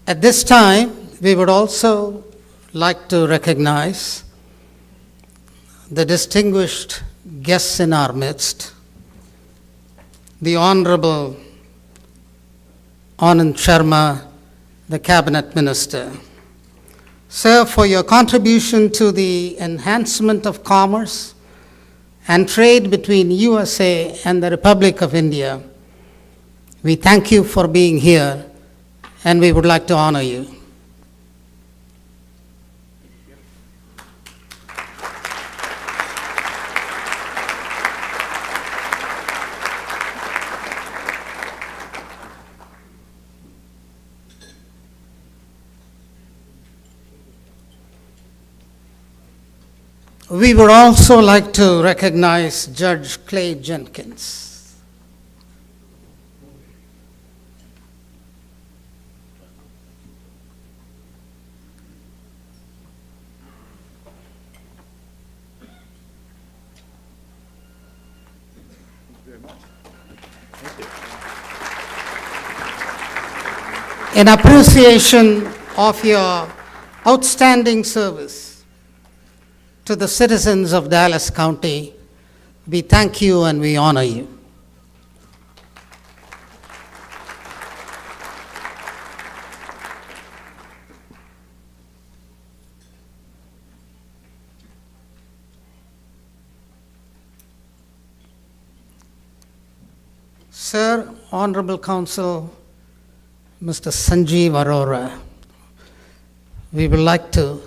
At this time, we would also like to recognize the distinguished guests in our midst, the Honorable Anand Sharma, the Cabinet Minister. Sir, for your contribution to the enhancement of commerce and trade between USA and the Republic of India, we thank you for being here, and we would like to honor you. We would also like to recognize Judge Clay Jenkins. In appreciation of your outstanding service to the citizens of Dallas County, we thank you and we honor you. Sir, Honorable Counsel, Mr. Sanjeev Arora, we would like to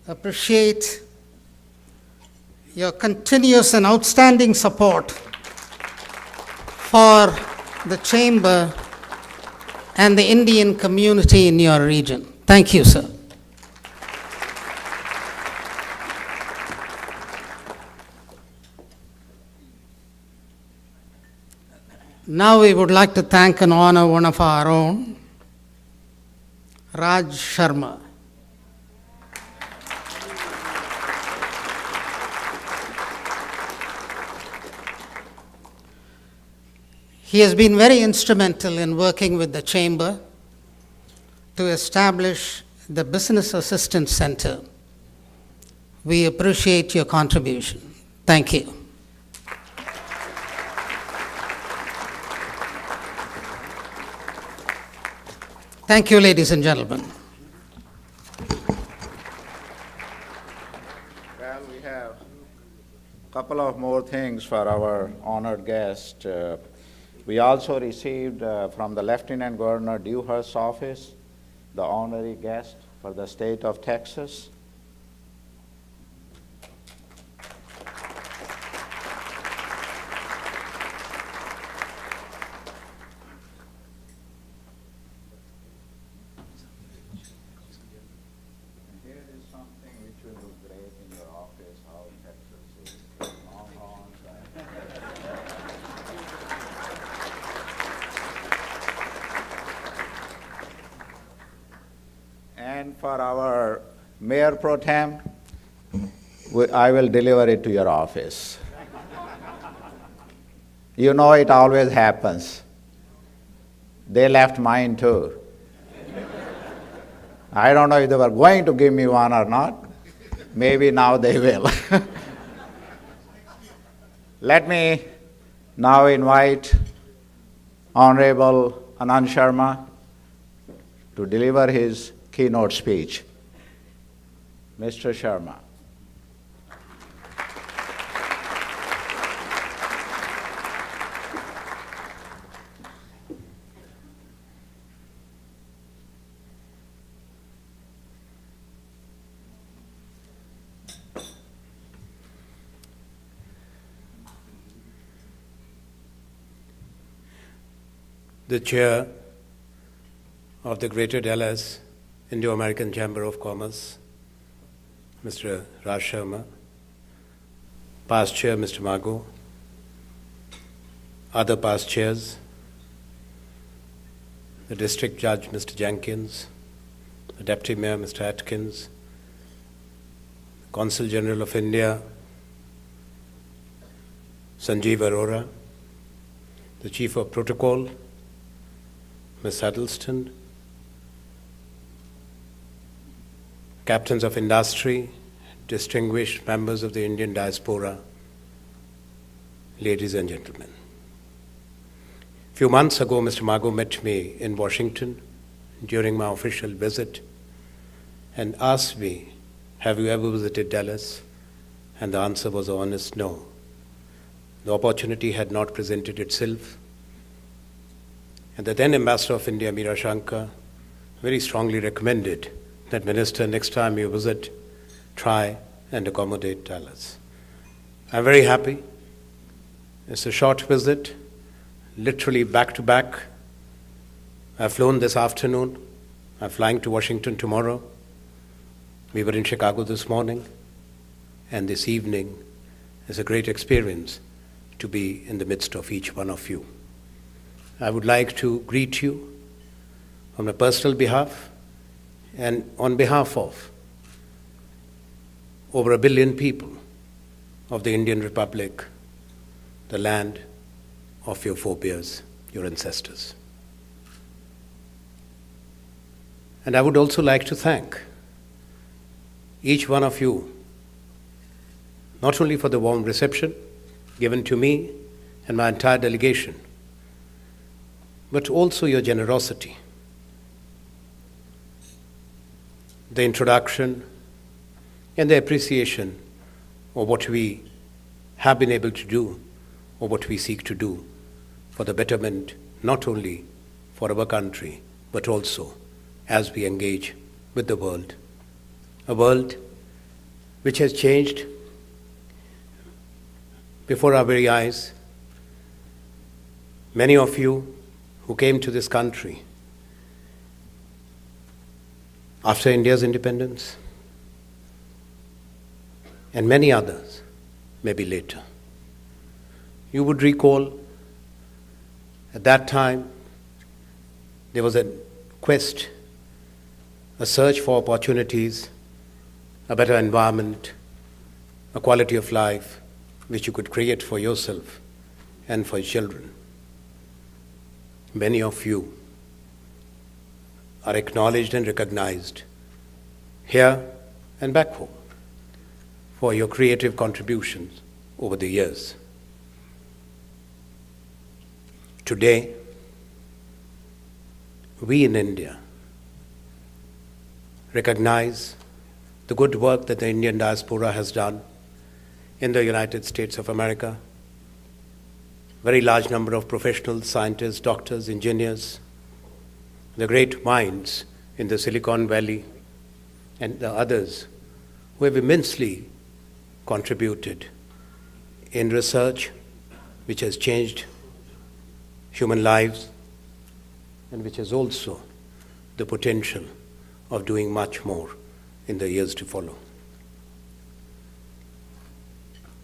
appreciate your continuous and outstanding support for the Chamber and the Indian community in your region. Thank you, sir. Now we would like to thank and honor one of our own, Raj Sharma. He has been very instrumental in working with the Chamber to establish the Business Assistance Center. We appreciate your contribution. Thank you. Thank you, ladies and gentlemen. Well, we have a couple of more things for our honored guest. We also received from the Lieutenant Governor Dewhurst's office the honorary guest for the state of Texas. Here is something which will look great in your office, how Texas is. Long horns. And for our Mayor Pro Tem, I will deliver it to your office. You know it always happens. They left mine too. I don't know if they were going to give me one or not. Maybe now they will. Let me now invite Honorable Anand Sharma to deliver his keynote speech. Mr. Sharma. The Chair of the Greater Dallas Indo-American Chamber of Commerce, Mr. Raj Sharma, past Chair Mr. Mago, other past chairs, the District Judge Mr. Jenkins, the Deputy Mayor Mr. Atkins, Consul General of India, Sanjeev Arora, the Chief of Protocol, Ms. Huddleston, captains of industry, distinguished members of the Indian diaspora, ladies and gentlemen. A few months ago, Mr. Mago met me in Washington during my official visit and asked me, "Have you ever visited Dallas?" And the answer was an honest no. The opportunity had not presented itself. And the then Ambassador of India, Meera Shankar, very strongly recommended that, Minister, next time you visit, try and accommodate Dallas. I'm very happy. It's a short visit, literally back to back. I've flown this afternoon. I'm flying to Washington tomorrow. We were in Chicago this morning. And this evening is a great experience to be in the midst of each one of you. I would like to greet you on my personal behalf and on behalf of over 1 billion people of the Indian Republic, the land of your forebears, your ancestors. And I would also like to thank each one of you, not only for the warm reception given to me and my entire delegation, but also your generosity. The introduction and the appreciation of what we have been able to do or what we seek to do for the betterment not only for our country, but also as we engage with the world. A world which has changed before our very eyes. Many of you who came to this country after India's independence, and many others maybe later, you would recall at that time there was a quest, a search for opportunities, a better environment, a quality of life which you could create for yourself and for your children. Many of you are acknowledged and recognized here and back home for your creative contributions over the years. Today, we in India recognize the good work that the Indian diaspora has done in the United States of America. Very large number of professionals, scientists, doctors, engineers, the great minds in the Silicon Valley and the others who have immensely contributed in research which has changed human lives and which has also the potential of doing much more in the years to follow.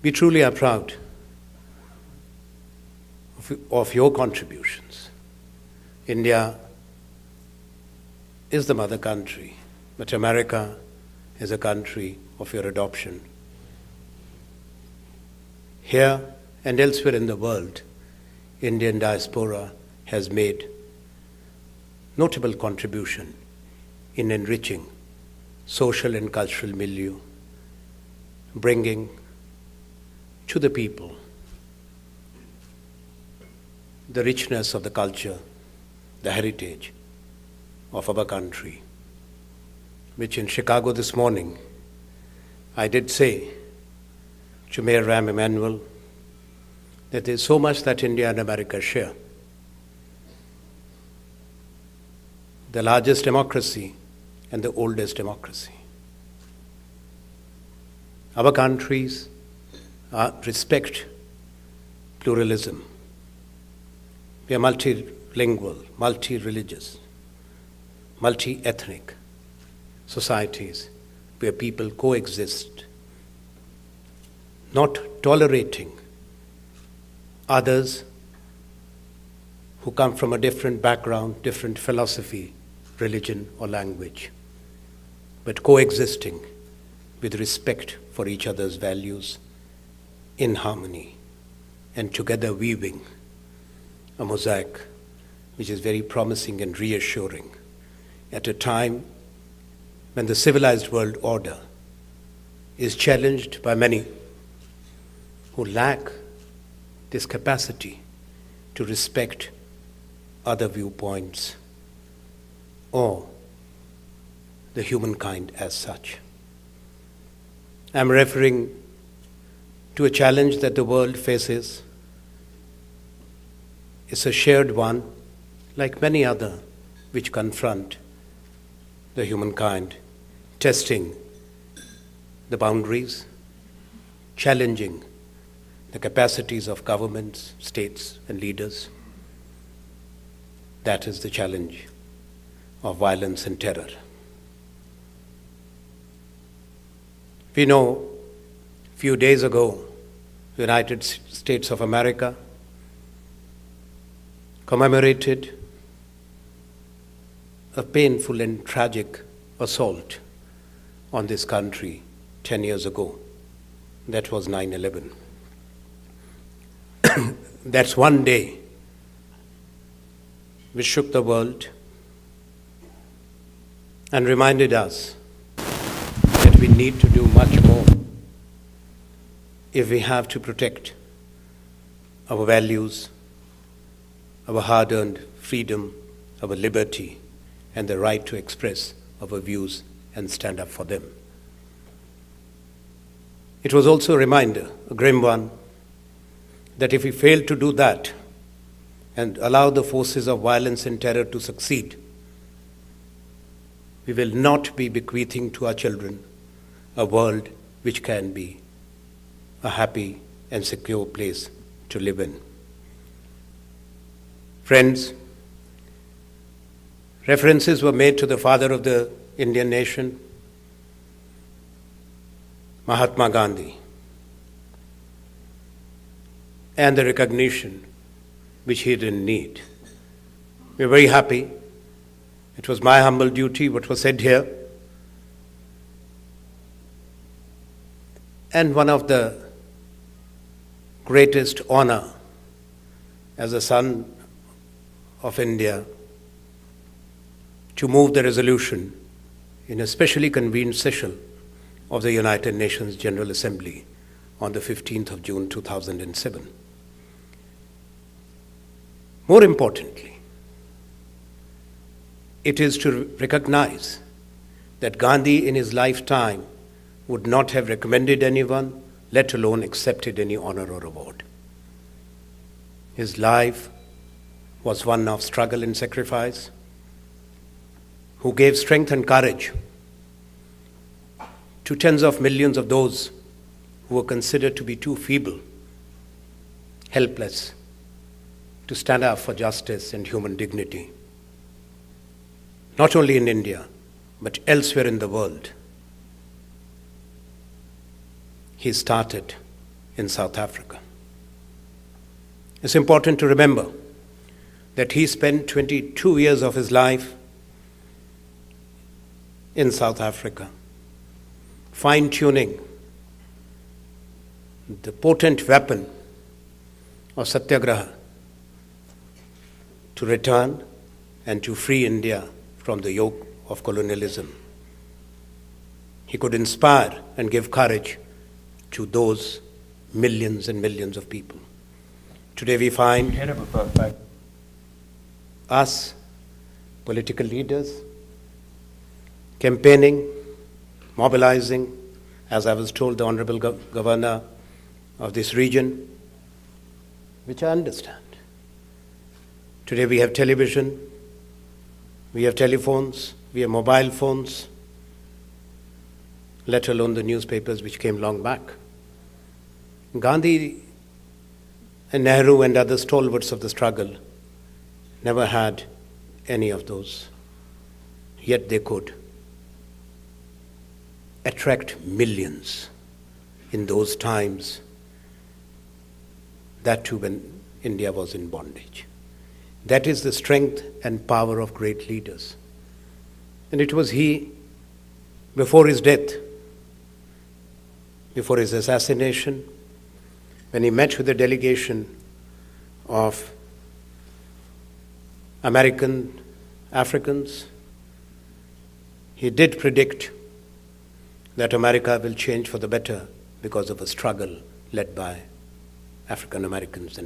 We truly are proud of your contributions. India is the mother country, but America is a country of your adoption. Here and elsewhere in the world, Indian diaspora has made notable contribution in enriching social and cultural milieu, bringing to the people the richness of the culture, the heritage of our country, which in Chicago this morning I did say to Mayor Rahm Emanuel that there is so much that India and America share. The largest democracy and the oldest democracy. Our countries respect pluralism. We are multilingual, multi-religious, multi-ethnic societies where people coexist, not tolerating others who come from a different background, different philosophy, religion or language, but coexisting with respect for each other's values in harmony and together weaving a mosaic which is very promising and reassuring at a time when the civilized world order is challenged by many who lack this capacity to respect other viewpoints or the humankind as such. I'm referring to a challenge that the world faces. It's a shared one, like many other, which confront the humankind, testing the boundaries, challenging the capacities of governments, states, and leaders. That is the challenge of violence and terror. We know a few days ago, the United States of America commemorated a painful and tragic assault on this country 10 years ago. That was 9/11. That's one day which shook the world and reminded us that we need to do much more if we have to protect our values, our hard-earned freedom, our liberty, and the right to express our views and stand up for them. It was also a reminder, a grim one, that if we fail to do that and allow the forces of violence and terror to succeed, we will not be bequeathing to our children a world which can be a happy and secure place to live in. Friends, references were made to the father of the Indian nation, Mahatma Gandhi, and the recognition which he didn't need. We're very happy. It was my humble duty, what was said here. And one of the greatest honor as a son of India to move the resolution in a specially convened session of the United Nations General Assembly on the 15th of June 2007. More importantly, it is to recognize that Gandhi in his lifetime would not have recommended anyone, let alone accepted any honor or award. His life was one of struggle and sacrifice, who gave strength and courage to tens of millions of those who were considered to be too feeble, helpless, to stand up for justice and human dignity, not only in India, but elsewhere in the world. He started in South Africa. It's important to remember that he spent 22 years of his life in South Africa, fine-tuning the potent weapon of satyagraha to return and to free India from the yoke of colonialism. He could inspire and give courage to those millions and millions of people. Today we find us, political leaders, campaigning, mobilizing, as I was told, the Honorable Governor of this region, which I understand. Today we have television, we have telephones, we have mobile phones, let alone the newspapers which came long back. Gandhi and Nehru and other stalwarts of the struggle never had any of those. Yet they could attract millions in those times, that too when India was in bondage. That is the strength and power of great leaders. And it was he, before his death, before his assassination, when he met with a delegation of American Africans. He did predict that America will change for the better because of a struggle led by African Americans and